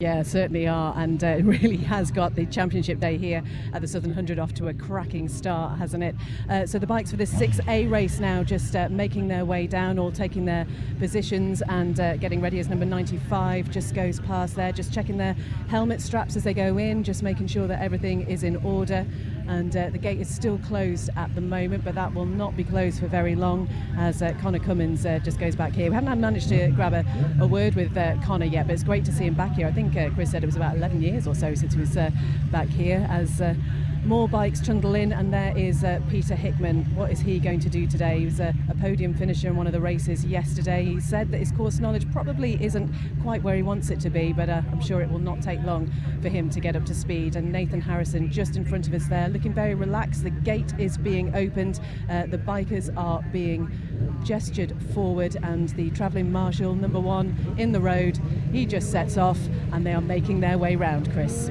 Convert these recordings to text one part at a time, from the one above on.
Yeah, certainly are, and it really has got the championship day here at the Southern 100 off to a cracking start, hasn't it? So the bikes for this 6A race now just making their way down, all taking their positions and getting ready as number 95 just goes past there, just checking their helmet straps as they go in, just making sure that everything is in order. And the gate is still closed at the moment, but that will not be closed for very long as Connor Cummins just goes back here. We haven't managed to grab a word with Connor yet, but it's great to see him back here. I think Chris said it was about 11 years or so since he was back here as more bikes trundle in, and there is Peter Hickman. What is he going to do today? He was a podium finisher in one of the races yesterday. He said that his course knowledge probably isn't quite where he wants it to be, but I'm sure it will not take long for him to get up to speed. And Nathan Harrison just in front of us there, looking very relaxed. The gate is being opened, the bikers are being gestured forward, and the travelling marshal, number 1 in the road, he just sets off and they are making their way round, Chris.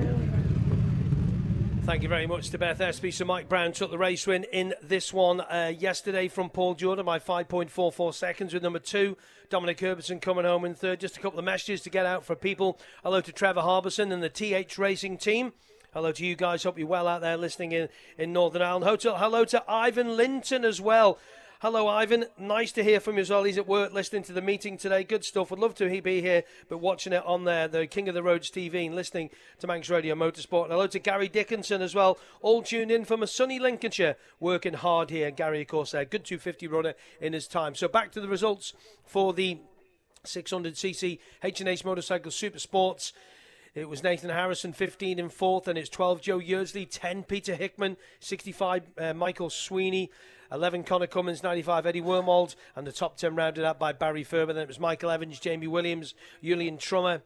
Thank you very much to Beth Espey. So Mike Brown took the race win in this one yesterday from Paul Jordan by 5.44 seconds with number 2. Dominic Herbertson coming home in third. Just a couple of messages to get out for people. Hello to Trevor Harbison and the TH Racing team. Hello to you guys. Hope you're well out there listening in Northern Ireland. Hello to Ivan Linton as well. Hello, Ivan. Nice to hear from you as well. He's at work listening to the meeting today. Good stuff. Would love to be here, but watching it on there, the King of the Roads TV, and listening to Manx Radio Motorsport. And hello to Gary Dickinson as well. All tuned in from a sunny Lincolnshire. Working hard here. Gary, of course, there. Good 250 runner in his time. So back to the results for the 600cc S&S Motorcycle Super Sports. It was Nathan Harrison, 15 in fourth, and it's 12 Joe Yeardsley, 10 Peter Hickman, 65 Michael Sweeney, 11 Connor Cummins, 95 Eddie Wormold, and the top 10 rounded out by Barry Ferber. Then it was Michael Evans, Jamie Williams, Julian Trummer,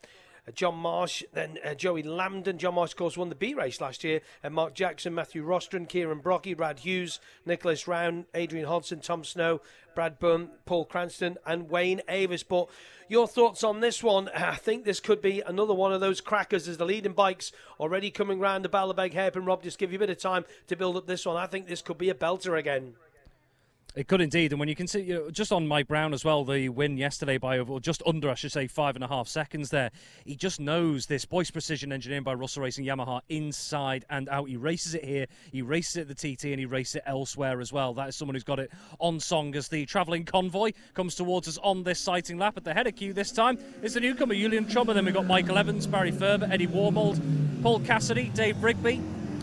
John Marsh, then Joey Lambden. John Marsh, of course, won the B race last year. And Mark Jackson, Matthew Rostron, Kieran Brocky, Brad Hughes, Nicholas Round, Adrian Hodson, Tom Snow, Brad Bunn, Paul Cranston, and Wayne Avis. But your thoughts on this one? I think this could be another one of those crackers as the leading bikes already coming round the Ballabeg hairpin. Rob, just give you a bit of time to build up this one. I think this could be a belter again. It could indeed, and when you can see, just on Mike Brown as well, the win yesterday by just under, I should say, 5.5 seconds there. He just knows this Boyce Precision engineering by Russell Racing Yamaha inside and out. He races it here, he races it at the TT, and he races it elsewhere as well. That is someone who's got it on song as the travelling convoy comes towards us on this sighting lap. At the head of queue this time is the newcomer, Julian Trummer. Then we've got Michael Evans, Barry Ferber, Eddie Wormold, Paul Cassidy, Dave Rigby,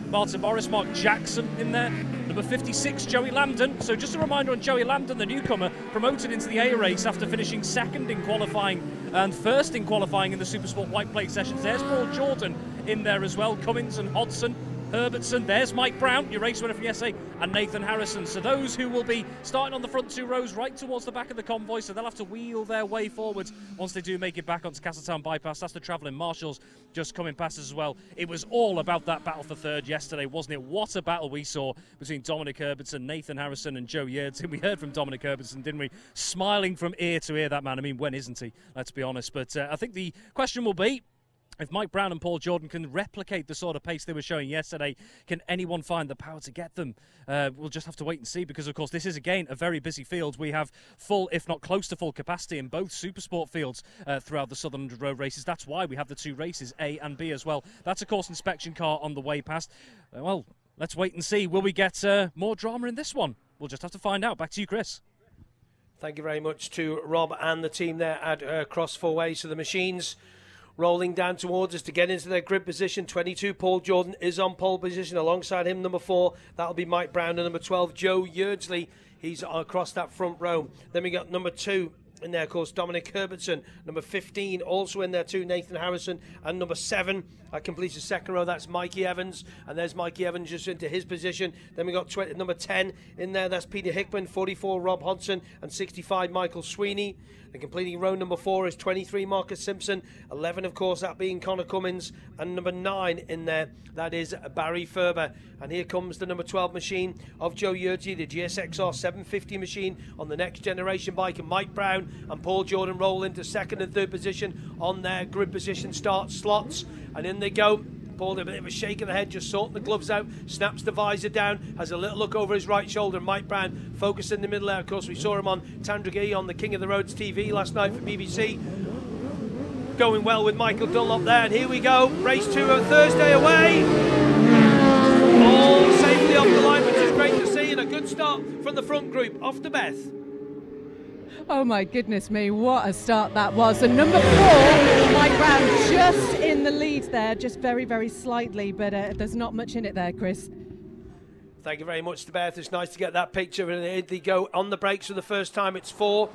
Martin Morris, Mark Jackson in there. Number 56, Joey Lambden. So just a reminder on Joey Lambden, the newcomer, promoted into the A race after finishing second in qualifying and first in qualifying in the Supersport White Plate sessions. There's Paul Jordan in there as well, Cummins and Hodson, Herbertson. There's Mike Brown, your race winner from yesterday, and Nathan Harrison. So those who will be starting on the front 2 rows right towards the back of the convoy, so they'll have to wheel their way forwards once they do make it back onto Castletown Bypass. That's the travelling marshals just coming past us as well. It was all about that battle for third yesterday, wasn't it? What a battle we saw between Dominic Herbertson, Nathan Harrison and Joe Yeardsley. We heard from Dominic Herbertson, didn't we? Smiling from ear to ear, that man. I mean, when isn't he? Let's be honest. But I think the question will be, if Mike Brown and Paul Jordan can replicate the sort of pace they were showing yesterday, can anyone find the power to get them? We'll just have to wait and see, because, of course, this is, again, a very busy field. We have full, if not close to full capacity in both Supersport fields throughout the Southern 100 Road races. That's why we have the 2 races, A and B as well. That's a course inspection car on the way past. Well, let's wait and see. Will we get more drama in this one? We'll just have to find out. Back to you, Chris. Thank you very much to Rob and the team there at Cross 4 So the machines rolling down towards us to get into their grid position. 22, Paul Jordan is on pole position. Alongside him, number 4, that'll be Mike Brown. And number 12, Joe Yeardsley. He's across that front row. Then we got number 2 in there, of course, Dominic Herbertson. Number 15 also in there too, Nathan Harrison. And number 7 completes the second row. That's Mikey Evans. And there's Mikey Evans just into his position. Then we got number 10 in there. That's Peter Hickman. 44, Rob Hodson. And 65, Michael Sweeney. And completing row number 4 is 23, Marcus Simpson. 11, of course, that being Connor Cummins. And number 9 in there, that is Barry Ferber. And here comes the number 12 machine of Joe Yeardsley, the GSXR 750 machine on the next generation bike. And Mike Brown and Paul Jordan roll into second and third position on their grid position start slots. And in they go. Paul, a bit of a shake of the head, just sorting the gloves out, snaps the visor down, has a little look over his right shoulder. Mike Brown focused in the middle there. Of course, we saw him on Tandragee on the King of the Roads TV last night for BBC. going well with Michael Dunlop there. And here we go, race 2 of Thursday away. All safely off the line, which is great to see, and a good start from the front group. Off to Beth. Oh my goodness me, what a start that was. And number 4, Mike Brown, just in the lead there, just very, very slightly, but there's not much in it there, Chris. Thank you very much to Beth. It's nice to get that picture. And here they go on the brakes for the first time. It's 4.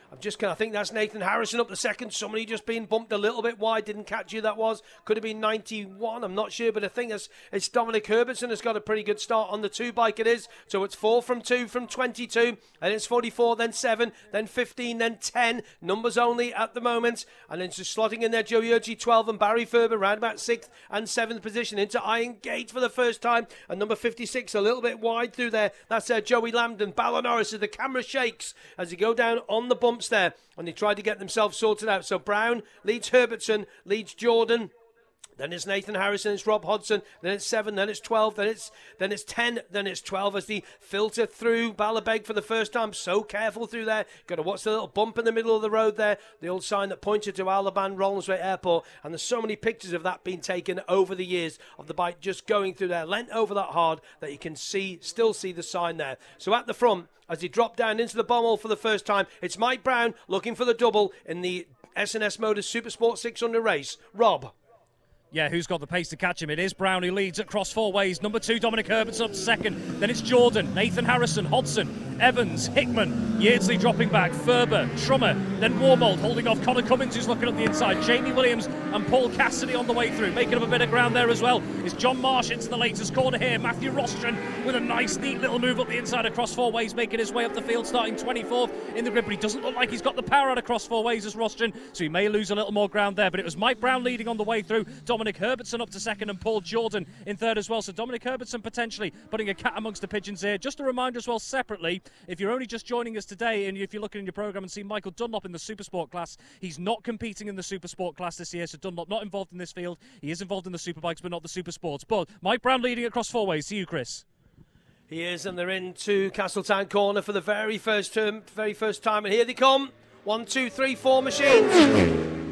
I think that's Nathan Harrison up the second. Somebody just being bumped a little bit wide. Didn't catch who that was. Could have been 91. I'm not sure. But I think it's Dominic Herbertson has got a pretty good start on the 2 bike it is. So it's 4 from 2 from 22. And it's 44, then 7, then 15, then 10. Numbers only at the moment. And then just slotting in there Joe Yurgi 12 and Barry Ferber round about 6th and 7th position into Iron Gate for the first time. And number 56 a little bit wide through there. That's Joey Lambden. Ballon Norris as the camera shakes as they go down on the bumps there, and they tried to get themselves sorted out. So Brown leads Herbertson, leads Jordan, then it's Nathan Harrison, it's Rob Hodgson, then it's 7, then it's 12, then it's 10, then it's 12 as they filter through Ballabeg for the first time. So careful through there. Got to watch the little bump in the middle of the road there, the old sign that pointed to Alaban Rollensway Airport, and there's so many pictures of that being taken over the years of the bike just going through there, leant over that hard that you can still see the sign there. So at the front, as he dropped down into the bomb hole for the first time, it's Mike Brown looking for the double in the S&S Motors Supersport 600 race. Rob. Yeah, who's got the pace to catch him? It is Brown who leads across 4 ways. Number 2, Dominic Herbert's up second. Then it's Jordan, Nathan Harrison, Hodgson, Evans, Hickman, Yeardsley dropping back, Ferber, Trummer, then Warmold holding off Connor Cummins who's looking up the inside. Jamie Williams and Paul Cassidy on the way through. Making up a bit of ground there as well is John Marsh into the latest corner here. Matthew Rostron with a nice, neat little move up the inside across 4 ways, making his way up the field, starting 24th in the grid. But he doesn't look like he's got the power out across 4 ways as Rostron, so he may lose a little more ground there. But it was Mike Brown leading on the way through. Dominic Herbertson up to second and Paul Jordan in third as well. So Dominic Herbertson potentially putting a cat amongst the pigeons here. Just a reminder as well separately, if you're only just joining us today and if you're looking in your programme and see Michael Dunlop in the Supersport class, he's not competing in the Supersport class this year. So Dunlop not involved in this field. He is involved in the Superbikes but not the Supersports. But Mike Brown leading across 4 ways. See you, Chris. He is, and they're into Castletown corner for the very first time, and here they come. 1, 2, 3, 4 machines.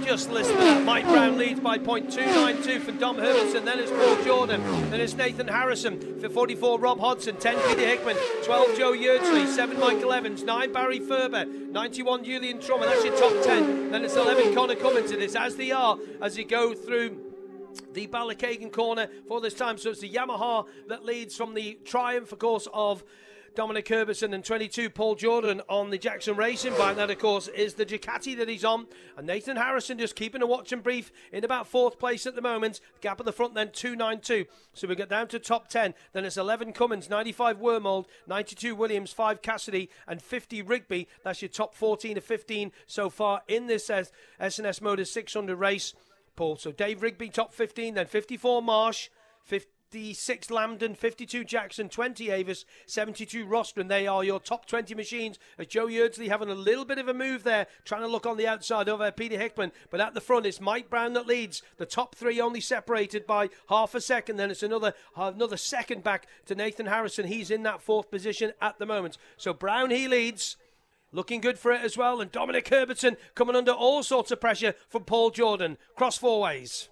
Just listen to that. Mike Brown leads by 0.292 for Dom Herbertson. Then it's Paul Jordan. Then it's Nathan Harrison. For 44, Rob Hodgson. 10, Peter Hickman. 12, Joe Yurtsley. 7, Michael Evans. 9, Barry Ferber. 91, Julian Trummer. That's your top 10. Then it's 11, Connor Cummins. It is as they are as you go through the Ballakagan corner for this time. So it's the Yamaha that leads from the Triumph, of course, of Dominic Herbertson, and 22 Paul Jordan on the Jackson Racing bike. That, of course, is the Ducati that he's on. And Nathan Harrison just keeping a watch and brief in about 4th place at the moment. Gap at the front then 292. So we get down to top 10. Then it's 11 Cummins, 95 Wormold, 92 Williams, 5 Cassidy, and 50 Rigby. That's your top 14 of 15 so far in this S&S Motors 600 race, Paul. So Dave Rigby top 15, then 54 Marsh, 56 Lambden, 52 Jackson, 20 Avis, 72 Rostron. They are your top 20 machines. As Joe Yurtsley having a little bit of a move there, trying to look on the outside over Peter Hickman. But at the front, it's Mike Brown that leads. The top 3 only separated by half a second. Then it's another second back to Nathan Harrison. He's in that 4th position at the moment. So Brown, he leads. Looking good for it as well. And Dominic Herbertson coming under all sorts of pressure from Paul Jordan. Cross 4 ways.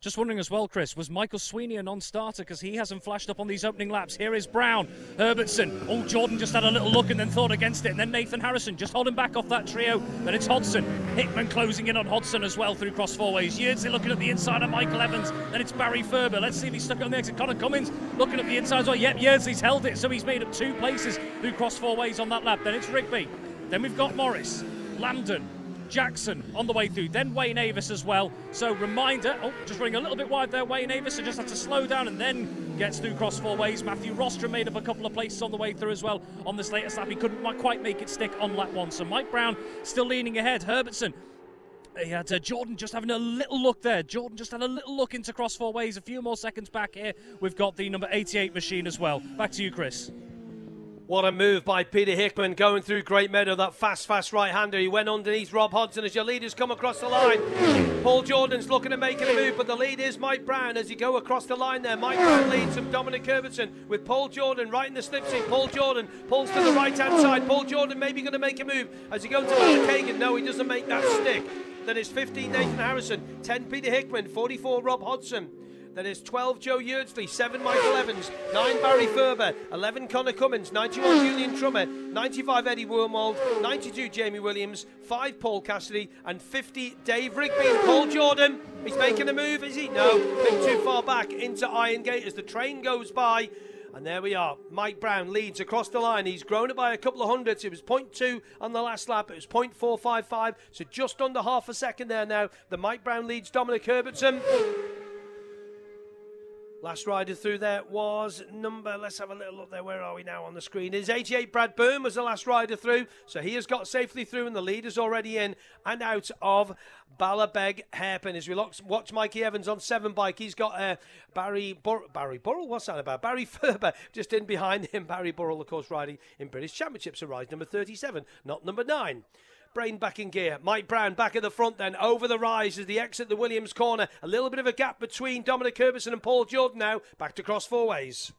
Just wondering as well, Chris, was Michael Sweeney a non-starter because he hasn't flashed up on these opening laps? Here is Brown, Herbertson. Oh, Jordan just had a little look and then thought against it. And then Nathan Harrison just holding back off that trio. Then it's Hodgson. Hickman closing in on Hodgson as well through cross 4 ways. Yeardsley looking at the inside of Michael Evans. Then it's Barry Ferber. Let's see if he's stuck on the exit. Connor Cummins looking at the inside as well. Yep, Yeardsley's held it, so he's made up 2 places through cross 4 ways on that lap. Then it's Rigby. Then we've got Morris, Lambden, Jackson on the way through, then Wayne Avis as well. So reminder, just running a little bit wide there, Wayne Avis, so just had to slow down and then gets through cross 4 ways. Matthew Rostron made up a couple of places on the way through as well on this latest lap. He couldn't quite make it stick on lap 1. So Mike Brown still leaning ahead. Herbertson, he had Jordan just having a little look there. Jordan just had a little look into cross 4 ways. A few more seconds back here. We've got the number 88 machine as well. Back to you, Chris. What a move by Peter Hickman going through Great Meadow, that fast right-hander. He went underneath Rob Hodgson as your leaders come across the line. Paul Jordan's looking to make a move, but the lead is Mike Brown as he go across the line there. Mike Brown leads from Dominic Herbertson with Paul Jordan right in the slipstream. Paul Jordan pulls to the right-hand side. Paul Jordan maybe going to make a move as he goes to Malik Kagan. No, he doesn't make that stick. Then it's 15 Nathan Harrison, 10 Peter Hickman, 44 Rob Hodgson. Then it's 12 Joe Yeardsley, 7 Michael Evans, 9 Barry Ferber, 11 Connor Cummins, 91 Julian Trummer, 95 Eddie Wormold, 92 Jamie Williams, 5 Paul Cassidy, and 50 Dave Rigby. And Paul Jordan, he's making a move, is he? No, been too far back into Iron Gate as the train goes by. And there we are. Mike Brown leads across the line. He's grown it by a couple of hundredths. It was 0.2 on the last lap. It was 0.455. So just under half a second there now. The Mike Brown leads Dominic Herbertson. Last rider through there was let's have a little look there. Where are we now on the screen? Is 88 Brad Byrne was the last rider through. So he has got safely through and the leader's already in and out of Hairpin. As we watch Mikey Evans on 7 bike, he's got Barry Burrell. What's that about? Barry Ferber just in behind him. Barry Burrell, of course, riding in British Championships, a ride number 37, not number 9. Brain back in gear. Mike Brown back at the front then, over the rise as they exit the Williams corner. A little bit of a gap between Dominic Herbertson and Paul Jordan now. Back to cross 4 ways.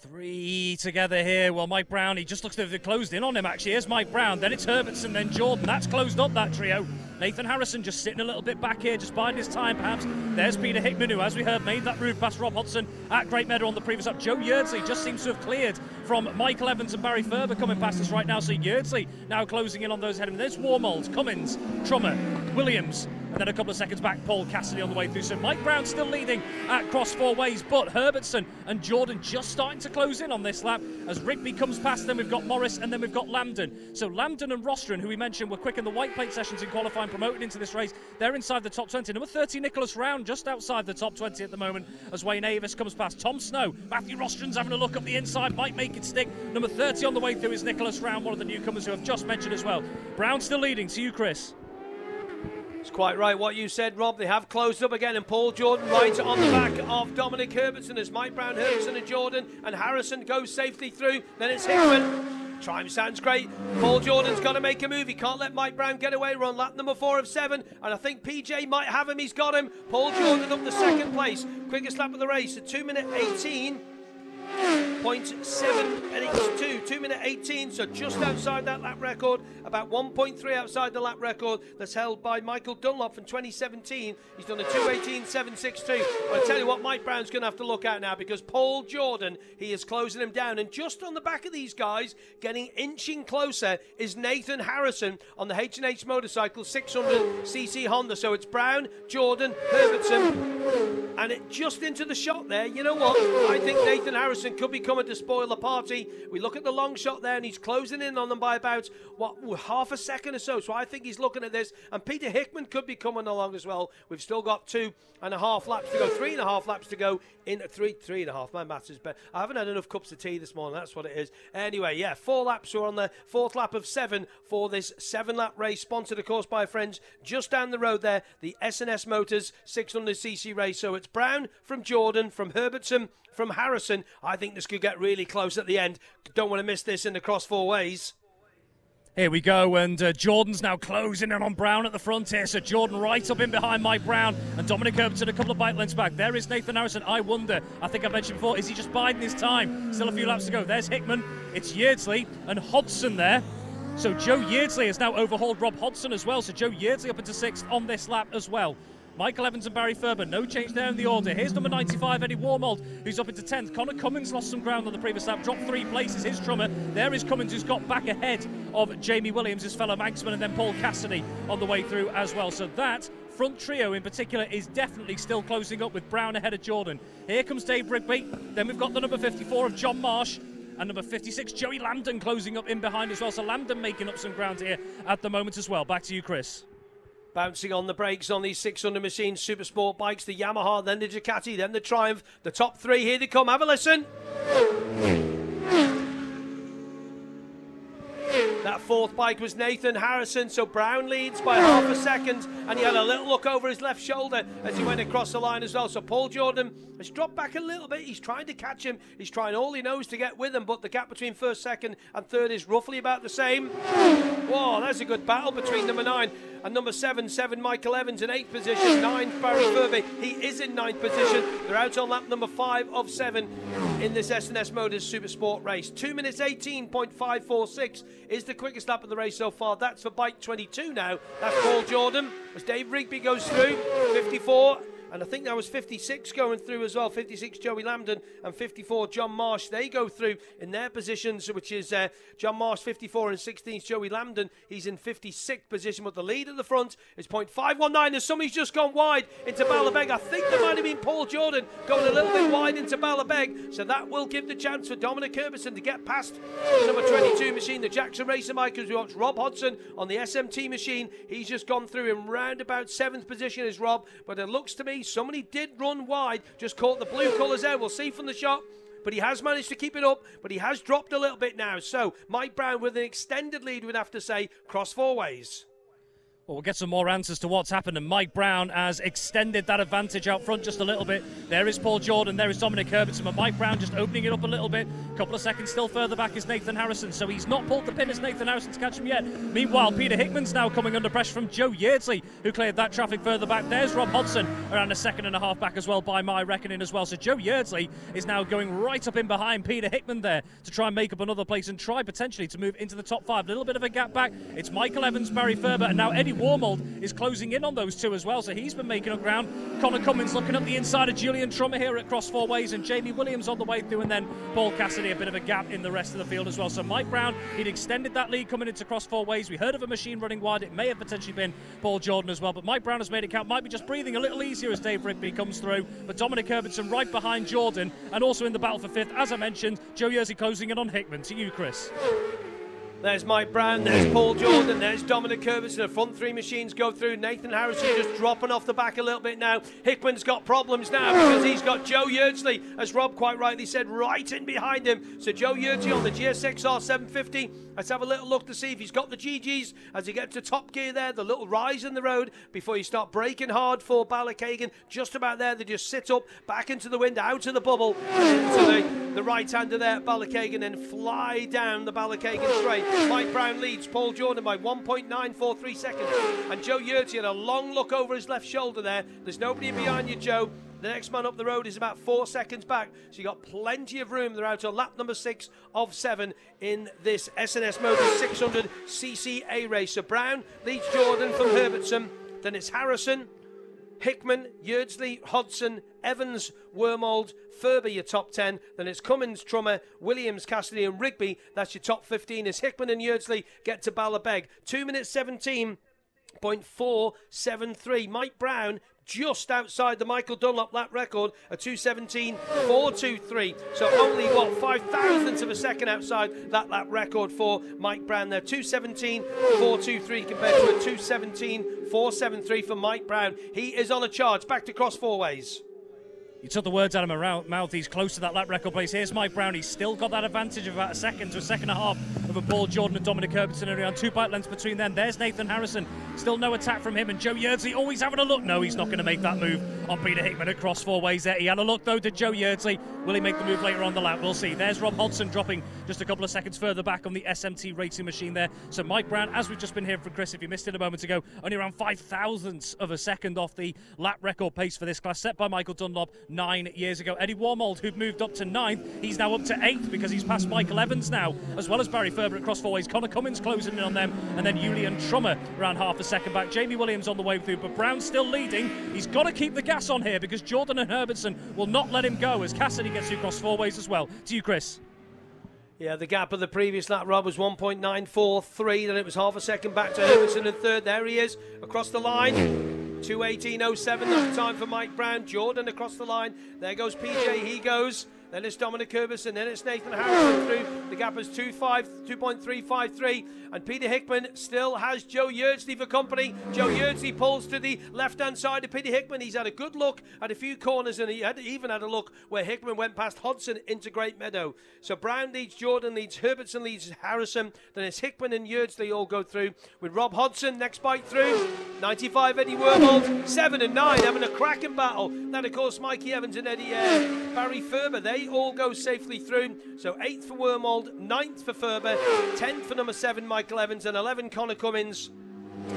3 together here. Well, Mike Brown, he just looks to have closed in on him, actually. Here's Mike Brown, then it's Herbertson, then Jordan. That's closed up, that trio. Nathan Harrison just sitting a little bit back here, just biding his time, perhaps. There's Peter Hickman, who, as we heard, made that move past Rob Hodgson at Great Meadow on the previous lap. Joe Yeardsley just seems to have cleared from Michael Evans and Barry Ferber coming past us right now. So Yeardsley now closing in on those ahead of him. There's Wormold, Cummins, Trummer, Williams, and then a couple of seconds back, Paul Cassidy on the way through. So Mike Brown still leading at cross 4 ways, but Herbertson and Jordan just starting to close in on this lap. As Rigby comes past them, we've got Morris, and then we've got Lambden. So Lambden and Rostron, who we mentioned were quick in the white plate sessions in qualifying, promoted into this race, they're inside the top 20. Number 30, Nicholas Round, just outside the top 20 at the moment as Wayne Avis comes past. Tom Snow, Matthew Rostron's having a look up the inside, might make it stick. Number 30 on the way through is Nicholas Round, one of the newcomers who I've just mentioned as well. Brown still leading. To you, Chris. It's quite right what you said, Rob. They have closed up again, and Paul Jordan rides on the back of Dominic Herbertson as Mike Brown, Herbertson and Jordan, and Harrison goes safely through. Then it's Hickman. Time sounds great. Paul Jordan's got to make a move. He can't let Mike Brown get away. We're on lap number 4 of 7, and I think PJ might have him. He's got him. Paul Jordan up the second place. Quickest lap of the race at 2 minute 18. 0.782, 2 minute 18, so just outside that lap record, about 1.3 outside the lap record that's held by Michael Dunlop from 2017. He's done a 2:18.762. But I tell you what, Mike Brown's going to have to look out now, because Paul Jordan, he is closing him down, and just on the back of these guys, getting inching closer, is Nathan Harrison on the S&S Motorcycle 600cc Honda. So it's Brown, Jordan, Herbertson, and it just into the shot there. You know what? I think Nathan Harrison could be coming to spoil the party. We look at the long shot there, and he's closing in on them by about half a second or so. So I think he's looking at this, and Peter Hickman could be coming along as well. We've still got 2.5 laps to go, 3.5 laps to go in 3.5. My maths is better. I haven't had enough cups of tea this morning. That's what it is. Anyway, yeah, 4 laps. We're on the 4th lap of 7 for this 7-lap race, sponsored, of course, by friends just down the road there, the S&S Motors 600cc race. So it's Brown from Jordan, from Herbertson, from Harrison. I think this could get really close at the end. Don't want to miss this in the cross 4 ways. Here we go, and Jordan's now closing in on Brown at the front here. So Jordan right up in behind Mike Brown, and Dominic Herbertson a couple of bike lengths back. There is Nathan Harrison. I wonder, I think I mentioned before, is he just biding his time? Still a few laps to go. There's Hickman, it's Yeardsley and Hodgson there. So Joe Yeardsley has now overhauled Rob Hodgson as well. So Joe Yeardsley up into 6th on this lap as well. Michael Evans and Barry Ferber, no change there in the order. Here's number 95, Eddie Wormold, who's up into 10th. Connor Cummins lost some ground on the previous lap, dropped 3 places. His Trummer, there is Cummins, who's got back ahead of Jamie Williams, his fellow Manxman, and then Paul Cassidy on the way through as well. So that front trio in particular is definitely still closing up, with Brown ahead of Jordan. Here comes Dave Rigby. Then we've got the number 54 of John Marsh, and number 56, Joey Lambden, closing up in behind as well. So Lambden making up some ground here at the moment as well. Back to you, Chris. Bouncing on the brakes on these 600 machine super sport bikes, the Yamaha, then the Ducati, then the Triumph. The top 3, here they come. Have a listen. That fourth bike was Nathan Harrison, so Brown leads by half a second, and he had a little look over his left shoulder as he went across the line as well. So Paul Jordan has dropped back a little bit. He's trying to catch him. He's trying all he knows to get with him, but the gap between first, second and third is roughly about the same. Whoa, that's a good battle between number 9 and number 7. Michael Evans in 8th position. 9 Barry Furby, he is in 9th position. They're out on lap number 5 of 7 in this S&S Motors Super Sport race. 2 minutes 18.546 is the quickest lap of the race so far. That's for bike 22 now. That's Paul Jordan. As Dave Rigby goes through, 54. And I think that was 56 going through as well. 56 Joey Lambden and 54 John Marsh. They go through in their positions, which is John Marsh 54 and 16th Joey Lambden. He's in 56th position, but the lead at the front is 0.519 as somebody's just gone wide into Ballabeg. I think there might have been Paul Jordan going a little bit wide into Ballabeg, so that will give the chance for Dominic Herbertson to get past the number 22 machine, the Jackson Racer Micros. We watch Rob Hodgson on the SMT machine. He's just gone through in round about 7th position is Rob, but it looks to me somebody did run wide, just caught the blue colours there. We'll see from the shot, but he has managed to keep it up, but he has dropped a little bit now. So Mike Brown with an extended lead, we'd have to say, cross four ways. Well, we'll get some more answers to what's happened, and Mike Brown has extended that advantage out front just a little bit. There is Paul Jordan, there is Dominic Herbertson, but Mike Brown just opening it up a little bit. A couple of seconds still further back is Nathan Harrison, so he's not pulled the pin as Nathan Harrison to catch him yet. Meanwhile, Peter Hickman's now coming under pressure from Joe Yeardsley, who cleared that traffic further back. There's Rob Hodgson around a second and a half back as well, by my reckoning as well. So Joe Yeardsley is now going right up in behind Peter Hickman there to try and make up another place and try potentially to move into the top 5. A little bit of a gap back. It's Michael Evans, Barry Ferber, and now Eddie Warmold is closing in on those two as well, so he's been making up ground. Connor Cummins looking up the inside of Julian Trummer here at cross four ways, and Jamie Williams on the way through, and then Paul Cassidy, a bit of a gap in the rest of the field as well. So Mike Brown, he'd extended that lead coming into cross four ways. We heard of a machine running wide. It may have potentially been Paul Jordan as well, but Mike Brown has made it count. Might be just breathing a little easier as Dave Rigby comes through, but Dominic Herbertson right behind Jordan, and also in the battle for 5th, as I mentioned, Joe Yeardsley closing in on Hickman. To you, Chris. There's Mike Brown, there's Paul Jordan, there's Dominic Herbertson. The front 3 machines go through. Nathan Harrison just dropping off the back a little bit now. Hickman's got problems now because he's got Joe Yeardsley, as Rob quite rightly said, right in behind him. So Joe Yeardsley on the GSXR 750. Let's have a little look to see if he's got the GGs as he gets to top gear there. The little rise in the road before you start braking hard for Ballachagan. Just about there, they just sit up, back into the wind, out of the bubble, and into the right-hander there at Ballachagan, and fly down the Ballachagan straight. Mike Brown leads Paul Jordan by 1.943 seconds. And Joe Yeardsley had a long look over his left shoulder there. There's nobody behind you, Joe. The next man up the road is about 4 seconds back, so you got plenty of room. They're out on lap number 6 of 7 in this S&S Motors 600cc A race. So Brown leads Jordan from Herbertson. Then it's Harrison, Hickman, Yeardsley, Hodgson, Evans, Wormold, Furby, your top 10. Then it's Cummins, Trummer, Williams, Cassidy and Rigby. That's your top 15 as Hickman and Yeardsley get to Ballabeg. 2 minutes 17.473. Mike Brown just outside the Michael Dunlop lap record, a 2:17.423. So only, 5 thousandths of a second outside that lap record for Mike Brown there. 2:17.423 compared to a 2:17.473 for Mike Brown. He is on a charge. Back to cross four ways. You took the words out of my mouth. He's close to that lap record place. Here's Mike Brown. He's still got that advantage of about a second to a second and a half over Paul Jordan and Dominic Herbertson, only around 2 bike lengths between them. There's Nathan Harrison. Still no attack from him. And Joe Yeardsley always having a look. No, he's not going to make that move on Peter Hickman across four ways there. He had a look, though, to Joe Yeardsley. Will he make the move later on the lap? We'll see. There's Rob Hodgson dropping just a couple of seconds further back on the SMT racing machine there. So Mike Brown, as we've just been hearing from Chris, if you missed it a moment ago, only around 5 thousandths of a second off the lap record pace for this class, set by Michael Dunlop 9 years ago. Eddie Warmold, who'd moved up to 9th, he's now up to 8th because he's past Michael Evans now, as well as Barry Ferber at cross four ways. Connor Cummins closing in on them, and then Julian Trummer around half a second back. Jamie Williams on the way through, but Brown's still leading. He's got to keep the gas on here because Jordan and Herbertson will not let him go as Cassidy gets through cross four ways as well. To you, Chris. Yeah, the gap of the previous lap, Rob, was 1.943. Then it was half a second back to Herbertson in third. There he is across the line. 2:18.07, that time for Mike Brown. Jordan across the line. There goes PJ. He goes then it's Dominic Herbison, then it's Nathan Harrison through. The gap is 2.353, and Peter Hickman still has Joe Yeardsley for company. Joe Yeardsley pulls to the left-hand side of Peter Hickman. He's had a good look at a few corners, and he even had a look where Hickman went past Hodgson into Great Meadow. So Brown leads, Jordan leads, Herbertson leads Harrison, then it's Hickman and Yeardsley all go through, with Rob Hodgson next bike through. 95 Eddie Wormold, 7 and 9 having a cracking battle. Then of course Mikey Evans and Barry Ferber, they all go safely through. So 8th for Wormold, 9th for Ferber, 10th for number 7 Michael Evans, and 11 Connor Cummins,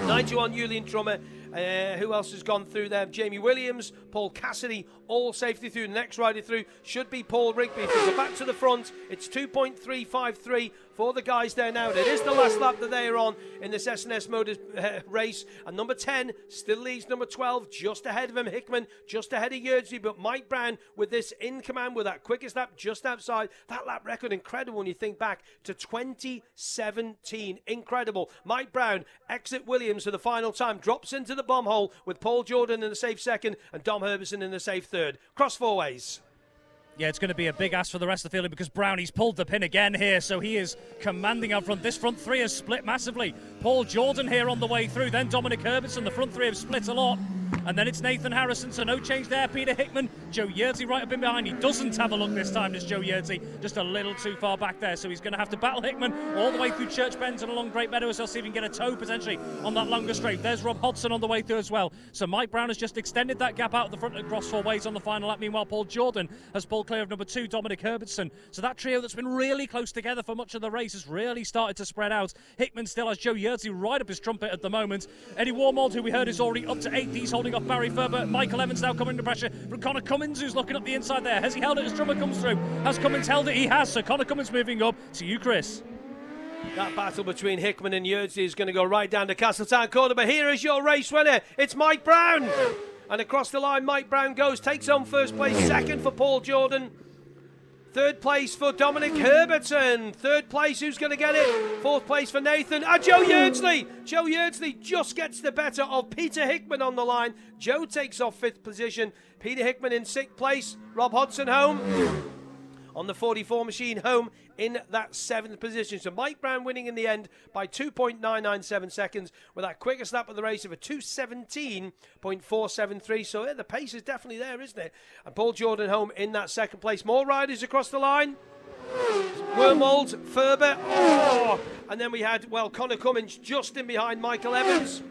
91 Julian Trummer. Who else has gone through there? Jamie Williams, Paul Cassidy, all safely through. The next rider through should be Paul Rigby. So back to the front, it's 2.353 for the guys there now. It is the last lap that they are on in this S&S Motors race. And number 10 still leads number 12, just ahead of him. Hickman, just ahead of Yeardsley. But Mike Brown with this in command with that quickest lap just outside. That lap record, incredible when you think back to 2017. Incredible. Mike Brown, exit Williams for the final time, drops into the bomb hole with Paul Jordan in the safe second and Dom Herbison in the safe third. Cross four ways. Yeah, it's going to be a big ask for the rest of the field because Brownie's pulled the pin again here, so he is commanding out front. This front three has split massively. Paul Jordan here on the way through, then Dominic Herbison. The front three have split a lot. And then it's Nathan Harrison, so no change there. Peter Hickman, Joe Yeardsley right up in behind. He doesn't have a look this time, does Joe Yeardsley. Just a little too far back there, so he's going to have to battle Hickman all the way through Church Bends and along Great Meadows. He'll see if he can get a toe potentially on that longer straight. There's Rob Hodgson on the way through as well. So Mike Brown has just extended that gap out at the front across four ways on the final lap. Meanwhile, Paul Jordan has pulled clear of number 2, Dominic Herbison. So that trio that's been really close together for much of the race has really started to spread out. Hickman still has Joe Yeardsley right up his trumpet at the moment. Eddie Wormold, who we heard is already up to 8th, he's holding off Barry Ferber. Michael Evans now coming under pressure from Connor Cummins, who's looking up the inside there. Has he held it as Drummer comes through? Has Cummins held it? He has. So Connor Cummins moving up to you, Chris. That battle between Hickman and Yeardsley is going to go right down to Castletown Corner. But here is your race winner. It's Mike Brown. And across the line, Mike Brown goes, takes home first place, second for Paul Jordan. Third place for Dominic Herbertson. Third place, who's going to get it? Fourth place for Nathan. Joe Yeardsley. Joe Yeardsley just gets the better of Peter Hickman on the line. Joe takes off 5th position. Peter Hickman in 6th place. Rob Hodgson home on the 44 machine, home in that 7th position. So Mike Brown winning in the end by 2.997 seconds with that quickest lap of the race of a 2:17.473. So the pace is definitely there, isn't it? And Paul Jordan home in that 2nd place. More riders across the line. Wormold, Ferber, and then we had, Connor Cummins just in behind Michael Evans.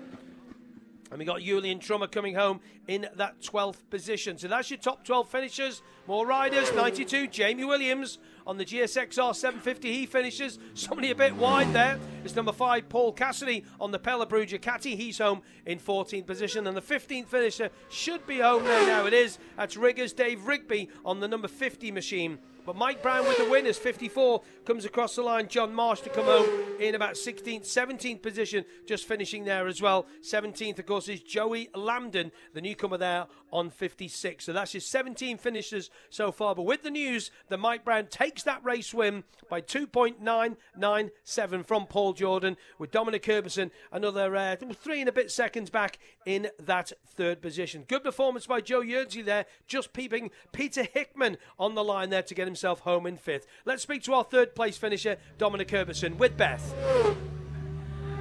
And we got Julian Trummer coming home in that 12th position. So that's your top 12 finishers. More riders, 92, Jamie Williams on the GSXR 750. He finishes, somebody a bit wide there. It's number 5, Paul Cassidy on the Pella Brugge Catty. He's home in 14th position. And the 15th finisher should be home there now. It is. That's Riggers Dave Rigby on the number 50 machine. But Mike Brown with the winners, 54, comes across the line. John Marsh to come home in about 16th, 17th position, just finishing there as well. 17th, of course, is Joey Lambden, the newcomer there on 56. So that's your 17 finishers so far. But with the news that Mike Brown takes that race win by 2.997 from Paul Jordan, with Dominic Herbison another 3 and a bit seconds back in that 3rd position. Good performance by Joe Yeardsley there, just peeping Peter Hickman on the line there to get himself home in 5th. Let's speak to our 3rd place finisher, Dominic Herbison, with Beth.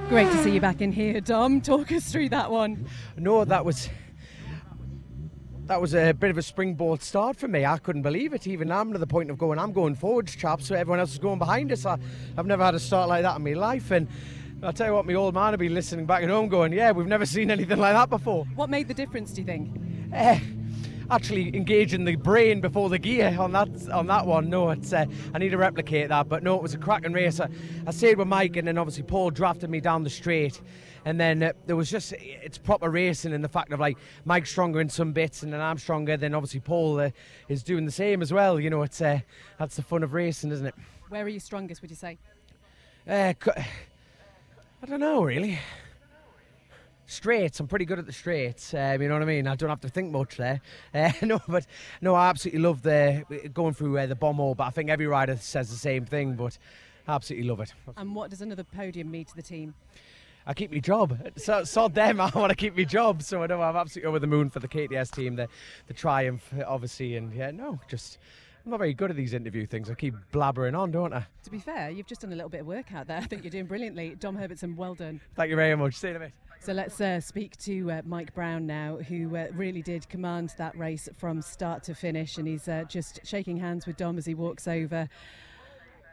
Great to see you back in here, Dom. Talk us through that one. No, that was a bit of a springboard start for me. I couldn't believe it. Even I'm to the point of going, I'm going forwards, chaps, so everyone else is going behind us. I've never had a start like that in my life, and I'll tell you what, my old man will be listening back at home going, yeah, we've never seen anything like that before. What made the difference, do you think? Actually engaging the brain before the gear on that one. No, it's I need to replicate that, but no, it was a cracking race. I stayed with Mike, and then obviously Paul drafted me down the straight, and then there was just, it's proper racing in the fact of Mike's stronger in some bits and then I'm stronger, then obviously Paul is doing the same as well. You know, it's that's the fun of racing, isn't it? Where are you strongest, would you say? I don't know really. Straights, I'm pretty good at the straights, you know what I mean? I don't have to think much there. I absolutely love going through the bomb hole, but I think every rider says the same thing, but I absolutely love it. And what does another podium mean to the team? I keep my job. Sod them, I want to keep my job, so I know I'm absolutely over the moon for the KTS team, the triumph, obviously, and just I'm not very good at these interview things. I keep blabbering on, don't I? To be fair, you've just done a little bit of work out there. I think you're doing brilliantly. Dom Herbertson, well done. Thank you very much. See you in a bit. So let's speak to Mike Brown now, who really did command that race from start to finish, and he's just shaking hands with Dom as he walks over.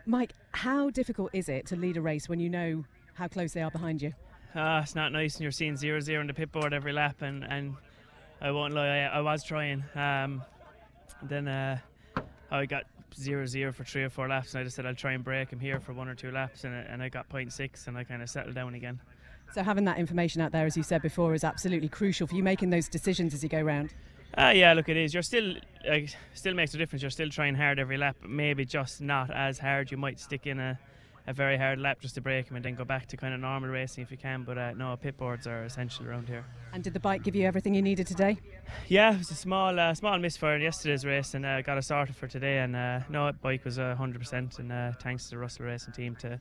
Mike, how difficult is it to lead a race when you know how close they are behind you? It's not nice, and you're seeing 0-0 on the pit board every lap, and I won't lie, I was trying. Then I got 0-0 for 3 or 4 laps, and I just said I'll try and break him here for 1 or 2 laps, and I got 0.6, and I kind of settled down again. So having that information out there, as you said before, is absolutely crucial for you making those decisions as you go round. Yeah, look, it is. You're still makes a difference. You're still trying hard every lap, but maybe just not as hard. You might stick in a very hard lap just to break him and then go back to kind of normal racing if you can. But no, pit boards are essential around here. And did the bike give you everything you needed today? Yeah, it was a small misfire in yesterday's race, and got it sorted for today. And no, bike was 100%. And thanks to the Russell Racing team to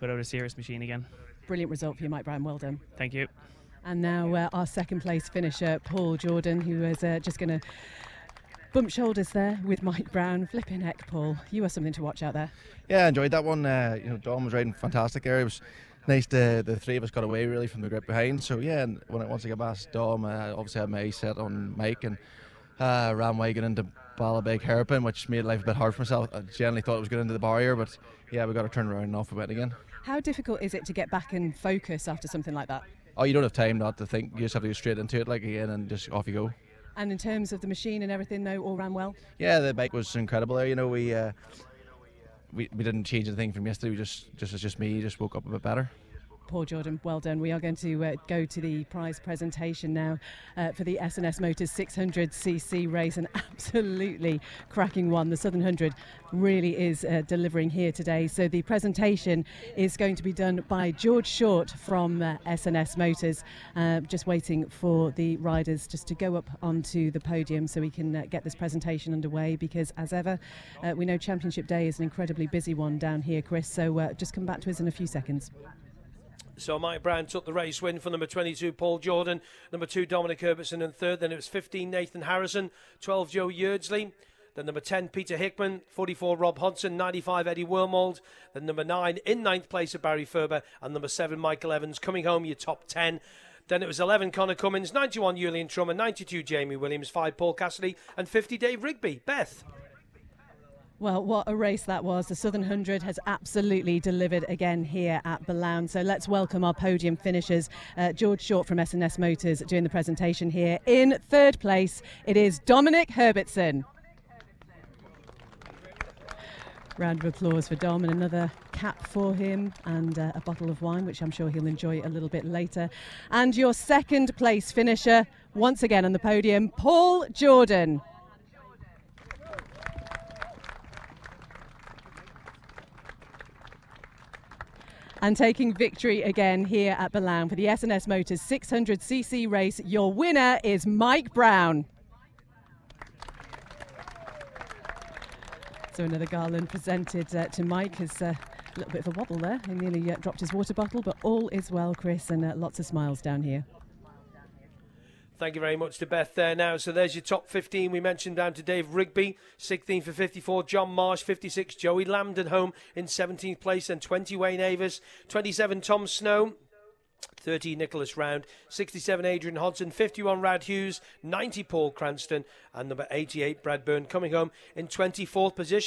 put out a serious machine again. Brilliant result for you, Mike Brown. Well done. Thank you. And now our second place finisher, Paul Jordan, who is just going to bump shoulders there with Mike Brown. Flipping heck, Paul. You are something to watch out there. Yeah, I enjoyed that one. Dom was riding fantastic there. It was nice the three of us got away really from the grip behind. So yeah, and once I got past Dom, I obviously had my eyes set on Mike and ran wagon into Ballabeg hairpin, which made life a bit hard for myself. I generally thought it was going into the barrier, but yeah, we got to turn around and off a bit again. How difficult is it to get back and focus after something like that? Oh, you don't have time not to think. You just have to go straight into it again and just off you go. And in terms of the machine and everything, though, all ran well? Yeah, the bike was incredible there. We didn't change anything from yesterday. We just woke up a bit better. Paul Jordan, well done. We are going to go to the prize presentation now for the S&S Motors 600cc race. An absolutely cracking one. The Southern 100 really is delivering here today. So the presentation is going to be done by George Short from S&S Motors. Just waiting for the riders just to go up onto the podium so we can get this presentation underway, because as ever, we know Championship Day is an incredibly busy one down here, Chris. So just come back to us in a few seconds. So Mike Brown took the race win for number 22, Paul Jordan, number 2, Dominic Herbertson in third. Then it was 15, Nathan Harrison, 12, Joe Yeardsley. Then number 10, Peter Hickman, 44, Rob Hodson, 95, Eddie Wormold. Then number 9, in 9th place of Barry Ferber. And number 7, Michael Evans, coming home your top 10. Then it was 11, Connor Cummins, 91, Julian Trummer, 92, Jamie Williams, 5, Paul Cassidy, and 50, Dave Rigby. Beth. Well, what a race that was. The Southern 100 has absolutely delivered again here at Balown. So let's welcome our podium finishers. George Short from S&S Motors doing the presentation here. In third place, it is Dominic Herbertson. Round of applause for Dom, and another cap for him, and a bottle of wine, which I'm sure he'll enjoy a little bit later. And your second place finisher, once again on the podium, Paul Jordan. And taking victory again here at Balown for the S&S Motors 600cc race, your winner is Mike Brown. So another garland presented to Mike. Has a little bit of a wobble there. He nearly dropped his water bottle, but all is well, Chris, and lots of smiles down here. Thank you very much to Beth there now. So there's your top 15 we mentioned, down to Dave Rigby, 16 for 54, John Marsh, 56, Joey Lambden home in 17th place, and 20, Wayne Avis, 27, Tom Snow, 30, Nicholas Round, 67, Adrian Hodson, 51, Rad Hughes, 90, Paul Cranston, and number 88, Brad Byrne, coming home in 24th position.